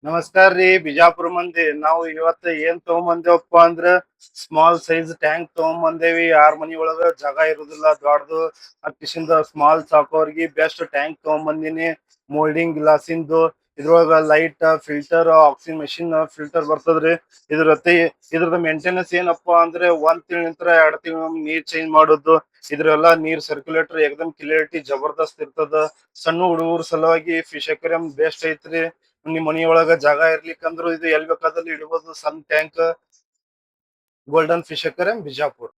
ನಮಸ್ಕಾರ ರೀ ಬಿಜಾಪುರ ಮಂದಿ. ನಾವು ಇವತ್ತ ಏನ್ ತಗೊಂಬಂದೇವಪ್ಪ ಅಂದ್ರ ಸ್ಮಾಲ್ ಸೈಜ್ ಟ್ಯಾಂಕ್ ತಗೊಂಬಂದೇವಿ. ಯಾರ ಮನಿ ಒಳಗ ಜಾಗ ಇರುದಿಲ್ಲ ದೊಡ್ಡದು ಅದ್ಕಿಶಿಂದ ಸ್ಮಾಲ್ ಸಾಕೋರ್ಗಿ ಬೆಸ್ಟ್ ಟ್ಯಾಂಕ್ ತಗೊಂಬಂದಿನಿ. ಮೋಲ್ಡಿಂಗ್ ಗ್ಲಾಸಿಂದು ಇದ್ರೊಳಗ light filter oxygen machine filter ಬರ್ತದ್ರಿ. ಇದ್ರತಿ ಇದ್ರದ ಮೇಂಟೆನೆನ್ಸ್ ಏನಪ್ಪಾ ಅಂದ್ರೆ 1 ತಿಂಗಳಿಂತ್ರ 2 ತಿಂಗಳ ನೀರ್ ಚೇಂಜ್ ಮಾಡೋದು. ಇದ್ರೆಲ್ಲಾ ನೀರ್ ಸರ್ಕ್ಯುಲೇಟರ್ ಏಕ್ದಮ್ ಕ್ಲಿಯರಿಟಿ ಜಬರ್ದಸ್ತ್ ಇರ್ತದ. ಸಣ್ಣ ಹುಡುಗರ ಸಲುವಾಗಿ ಫಿಶ್ ಅಕ್ವೇರಿಯಂ ಬೆಸ್ಟ್ ಐತ್ರಿ. ನಿಮ್ ಮನಿಯೊಳಗ ಜಾಗ ಇರ್ಲಿಕ್ಕಂದ್ರು ಇದು ಎಲ್ ಬೇಕಾದಲ್ಲಿ ಇಡ್ಬೋದು ಸಣ್ಣ tank. Golden fish aquarium Bijapur.